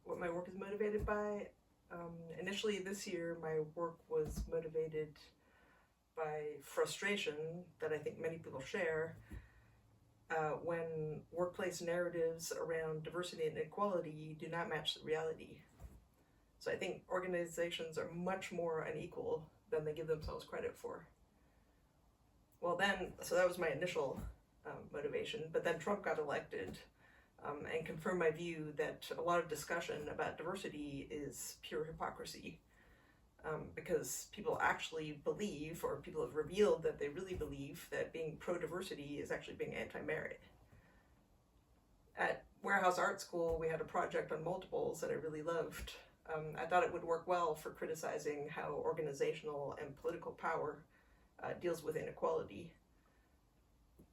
what my work is motivated by. Initially this year, my work was motivated by frustration that I think many people share when workplace narratives around diversity and equality do not match the reality. So I think organizations are much more unequal than they give themselves credit for. So that was my initial motivation, but then Trump got elected and confirmed my view that a lot of discussion about diversity is pure hypocrisy, because people actually believe, or people have revealed that they really believe, that being pro-diversity is actually being anti-merit. At Warehouse Art School, we had a project on multiples that I really loved. I thought it would work well for criticizing how organizational and political power deals with inequality.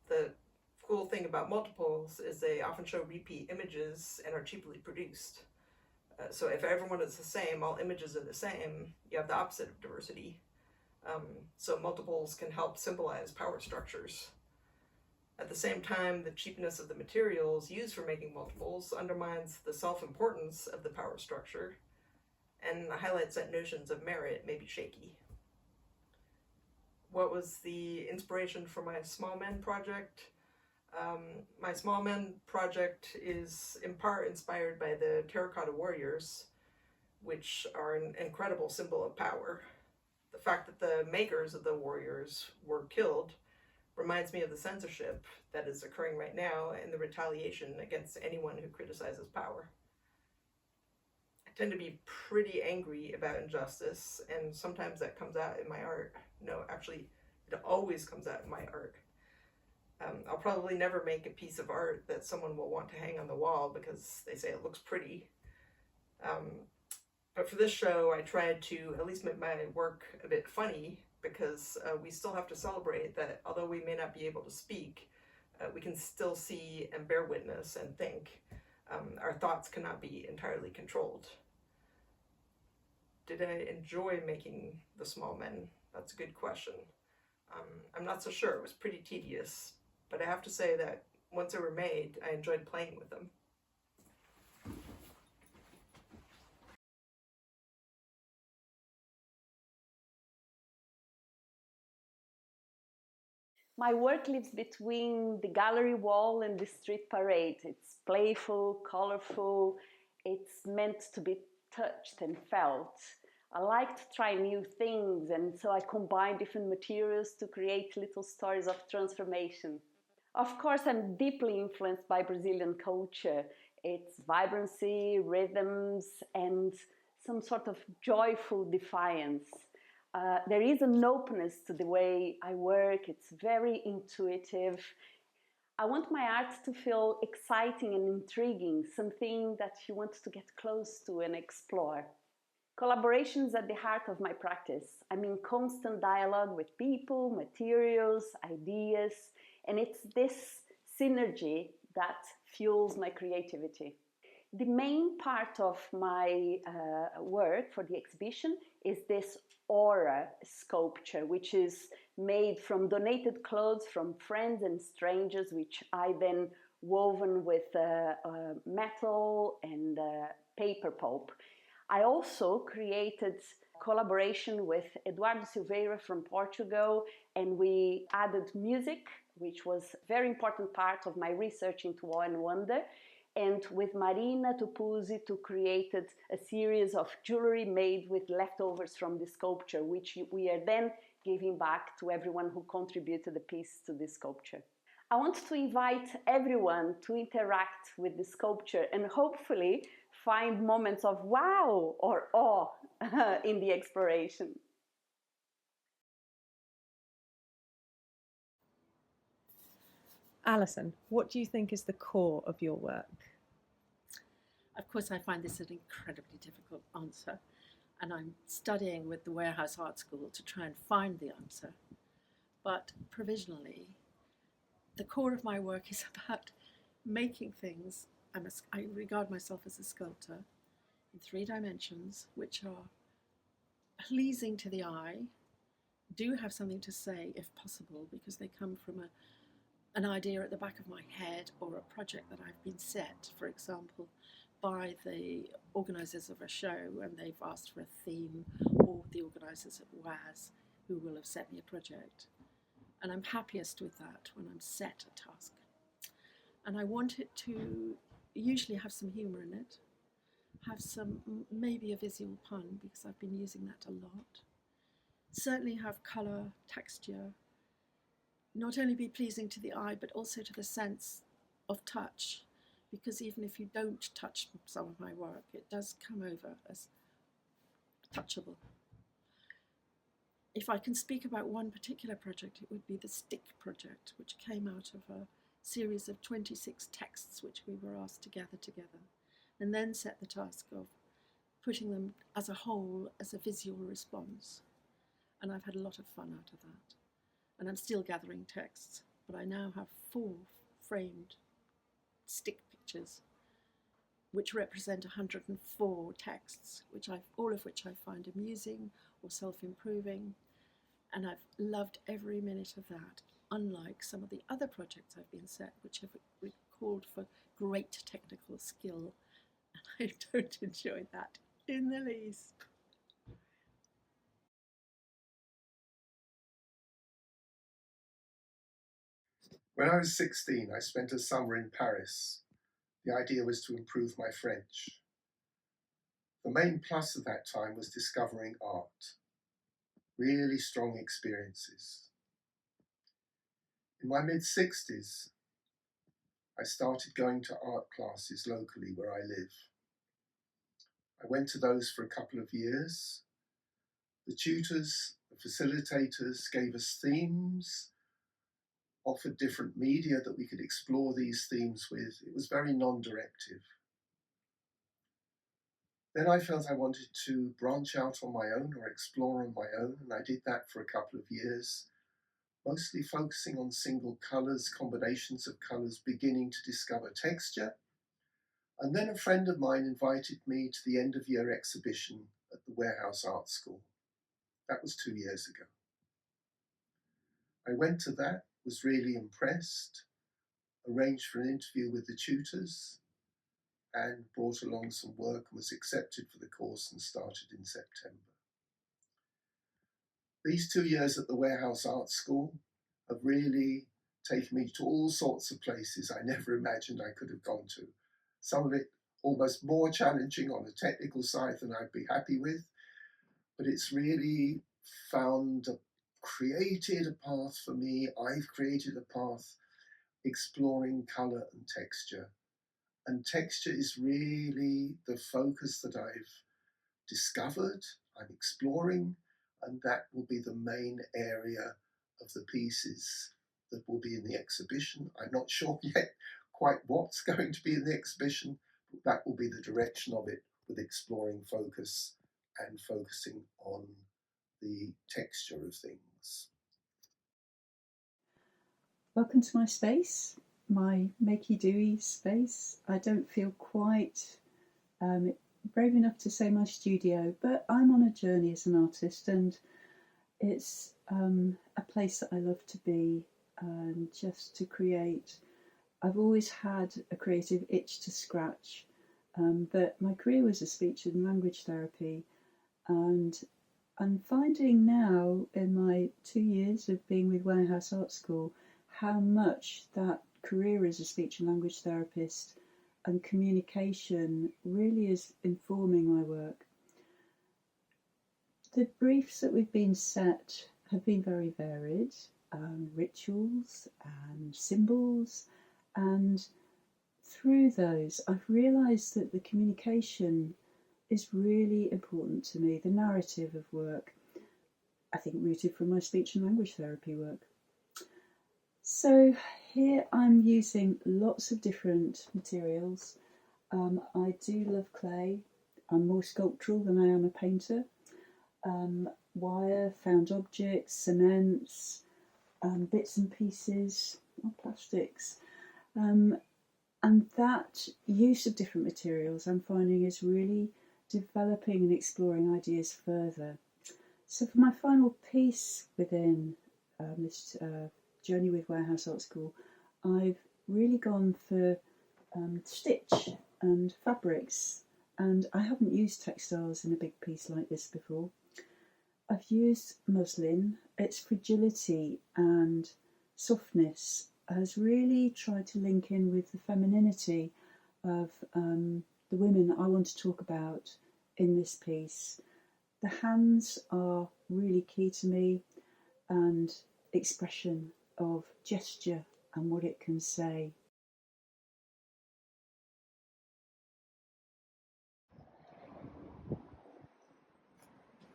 The cool thing about multiples is they often show repeat images and are cheaply produced. So if everyone is the same, all images are the same, you have the opposite of diversity. So multiples can help symbolize power structures. At the same time, the cheapness of the materials used for making multiples undermines the self-importance of the power structure and highlights that notions of merit may be shaky. What was the inspiration for my Small Men project? My Small Men project is in part inspired by the terracotta warriors, which are an incredible symbol of power. The fact that the makers of the warriors were killed reminds me of the censorship that is occurring right now and the retaliation against anyone who criticizes power. I tend to be pretty angry about injustice, and sometimes that comes out in my art. No, actually, it always comes out in my art. I'll probably never make a piece of art that someone will want to hang on the wall because they say it looks pretty. But for this show, I tried to at least make my work a bit funny, because we still have to celebrate that although we may not be able to speak, we can still see and bear witness and think. Our thoughts cannot be entirely controlled. Did I enjoy making the Small Men? That's a good question. I'm not so sure. It was pretty tedious, but I have to say that once they were made, I enjoyed playing with them. My work lives between the gallery wall and the street parade. It's playful, colorful, it's meant to be touched and felt. I like to try new things, and so I combine different materials to create little stories of transformation. Of course, I'm deeply influenced by Brazilian culture. Its vibrancy, rhythms, and some sort of joyful defiance. There is an openness to the way I work. It's very intuitive. I want my art to feel exciting and intriguing, something that you want to get close to and explore. Collaboration is at the heart of my practice. I'm in constant dialogue with people, materials, ideas, and it's this synergy that fuels my creativity. The main part of my work for the exhibition is this aura sculpture, which is made from donated clothes from friends and strangers, which I then woven with metal and paper pulp. I also created collaboration with Eduardo Silveira from Portugal, and we added music, which was a very important part of my research into awe and wonder. And with Marina Tupuzzi to created a series of jewelry made with leftovers from the sculpture, which we are then giving back to everyone who contributed a piece to this sculpture. I want to invite everyone to interact with the sculpture and hopefully find moments of wow or awe in the exploration. Alison, what do you think is the core of your work? Of course, I find this an incredibly difficult answer, and I'm studying with the Warehouse Art School to try and find the answer. But provisionally, the core of my work is about making things. I regard myself as a sculptor in 3 dimensions, which are pleasing to the eye, do have something to say if possible, because they come from an idea at the back of my head or a project that I've been set. For example, by the organisers of a show, and they've asked for a theme, or the organisers at WAS who will have set me a project. And I'm happiest with that when I'm set a task. And I want it to usually have some humour in it, have some, maybe a visual pun, because I've been using that a lot. Certainly have colour, texture, not only be pleasing to the eye, but also to the sense of touch, because even if you don't touch some of my work, it does come over as touchable. If I can speak about one particular project, it would be the Stick project, which came out of a series of 26 texts which we were asked to gather together, and then set the task of putting them as a whole as a visual response. And I've had a lot of fun out of that. And I'm still gathering texts, but I now have 4 framed stick pictures which represent 104 texts, all of which I find amusing or self-improving, and I've loved every minute of that, unlike some of the other projects I've been set, which have called for great technical skill, and I don't enjoy that in the least. When I was 16, I spent a summer in Paris. The idea was to improve my French. The main plus of that time was discovering art. Really strong experiences. In my mid-60s, I started going to art classes locally where I live. I went to those for a couple of years. The tutors, the facilitators gave us themes, offered different media that we could explore these themes with. It was very non-directive. Then I felt I wanted to branch out on my own or explore on my own, and I did that for a couple of years, mostly focusing on single colours, combinations of colours, beginning to discover texture. And then a friend of mine invited me to the end-of-year exhibition at the Warehouse Art School. That was 2 years ago. I went to that, was really impressed, arranged for an interview with the tutors, and brought along some work and was accepted for the course and started in September. These 2 years at the Warehouse Art School have really taken me to all sorts of places I never imagined I could have gone to. Some of it almost more challenging on the technical side than I'd be happy with, but it's really created a path for me. I've created a path exploring colour and texture. And texture is really the focus that I've discovered, I'm exploring, and that will be the main area of the pieces that will be in the exhibition. I'm not sure yet quite what's going to be in the exhibition, but that will be the direction of it, with exploring focus and focusing on the texture of things. Welcome to my space, my makey-doey space. I don't feel quite brave enough to say my studio, but I'm on a journey as an artist, and it's a place that I love to be, just to create. I've always had a creative itch to scratch, but my career was a speech and language therapy, and I'm finding now in my 2 years of being with Warehouse Art School how much that career as a speech and language therapist and communication really is informing my work. The briefs that we've been set have been very varied, rituals and symbols, and through those I've realised that the communication is really important to me, the narrative of work, I think rooted from my speech and language therapy work. So here I'm using lots of different materials. I do love clay. I'm more sculptural than I am a painter. Wire, found objects, cements, bits and pieces, plastics. And that use of different materials I'm finding is really developing and exploring ideas further. So for my final piece within this journey with Warehouse Art School, I've really gone for stitch and fabrics, and I haven't used textiles in a big piece like this before. I've used muslin. Its fragility and softness has really tried to link in with the femininity of the women I want to talk about in this piece. The hands are really key to me, and expression of gesture and what it can say.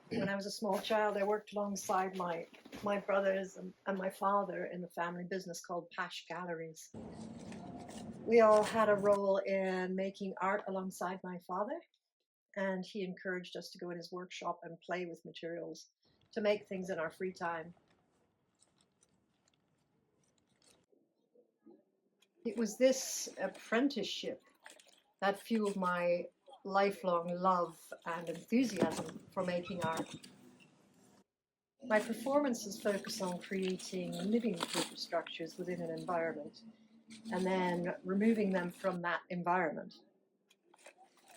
When I was a small child, I worked alongside my brothers and my father in the family business called Pash Galleries. We all had a role in making art alongside my father, and he encouraged us to go in his workshop and play with materials to make things in our free time. It was this apprenticeship that fueled my lifelong love and enthusiasm for making art. My performances focus on creating living paper structures within an environment and then removing them from that environment.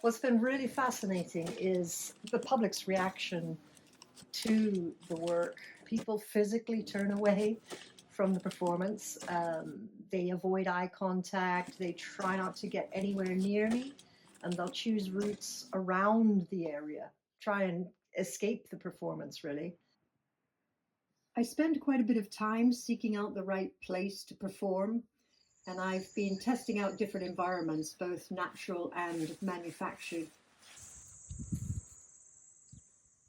What's been really fascinating is the public's reaction to the work. People physically turn away from the performance. They avoid eye contact. They try not to get anywhere near me, and they'll choose routes around the area, try and escape the performance, really. I spend quite a bit of time seeking out the right place to perform, and I've been testing out different environments, both natural and manufactured.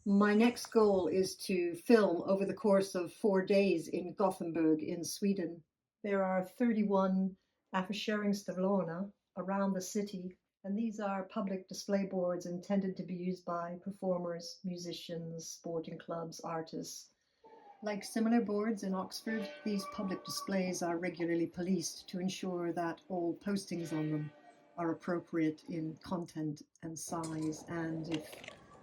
My next goal is to film over the course of 4 days in Gothenburg in Sweden. There are 31 affischeringstavlorna around the city, and these are public display boards intended to be used by performers, musicians, sporting clubs, artists. Like similar boards in Oxford, these public displays are regularly policed to ensure that all postings on them are appropriate in content and size, and if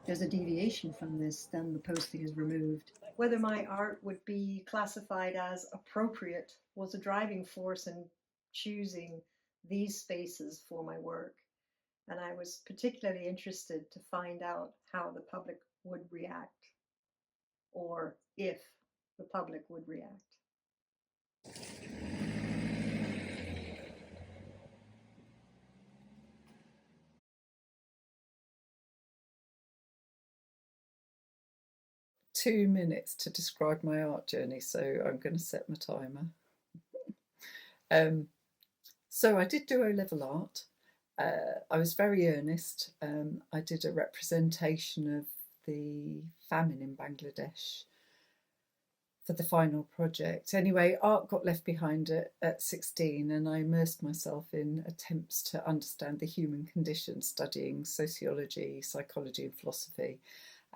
there's a deviation from this, then the posting is removed. Whether my art would be classified as appropriate was a driving force in choosing these spaces for my work, and I was particularly interested to find out how the public would react, or if the public would react. Two minutes to describe my art journey, so I'm going to set my timer. So I did do O-level art. I was very earnest. I did a representation of the famine in Bangladesh for the final project. Anyway, art got left behind at 16, and I immersed myself in attempts to understand the human condition, studying sociology, psychology and philosophy.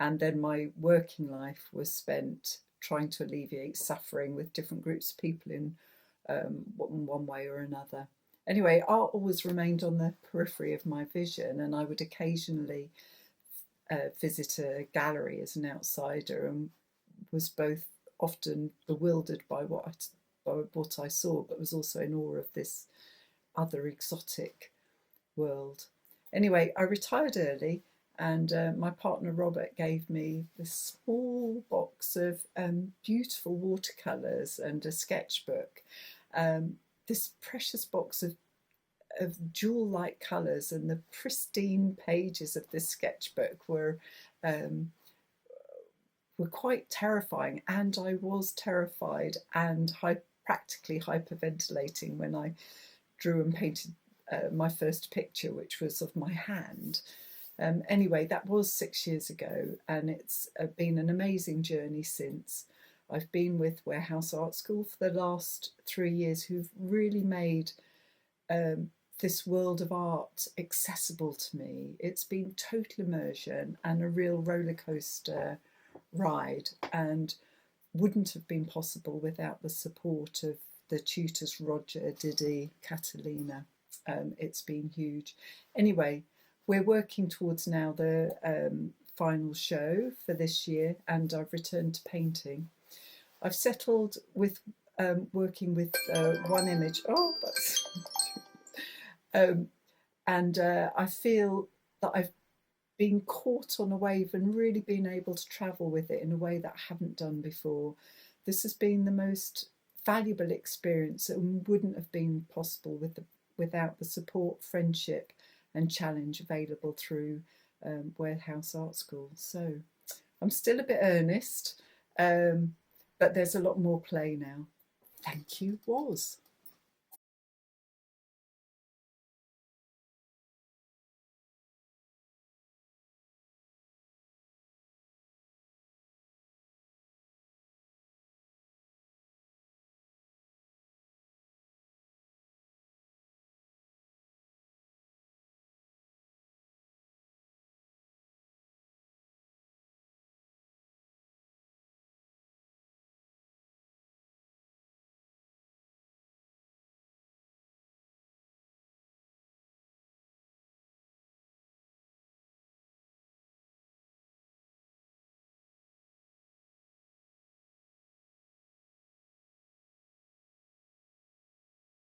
And then my working life was spent trying to alleviate suffering with different groups of people in one way or another. Anyway, art always remained on the periphery of my vision, and I would occasionally visit a gallery as an outsider, and was both often bewildered by what I saw, but was also in awe of this other exotic world. Anyway, I retired early, and my partner Robert gave me this small box of beautiful watercolours and a sketchbook. This precious box of jewel-like colours, and the pristine pages of this sketchbook were quite terrifying, and I was terrified and practically hyperventilating when I drew and painted my first picture, which was of my hand. Anyway, that was 6 years ago, and it's been an amazing journey since. I've been with Warehouse Art School for the last 3 years, who've really made this world of art accessible to me. It's been total immersion and a real roller coaster ride, and wouldn't have been possible without the support of the tutors Roger, Didi, Catalina. It's been huge. Anyway, we're working towards now the final show for this year, and I've returned to painting. I've settled with working with one image. Oh, that's And I feel that I've been caught on a wave and really been able to travel with it in a way that I haven't done before. This has been the most valuable experience and wouldn't have been possible without the support, friendship and challenge available through Warehouse Art School. So I'm still a bit earnest, but there's a lot more play now. Thank you, WAS.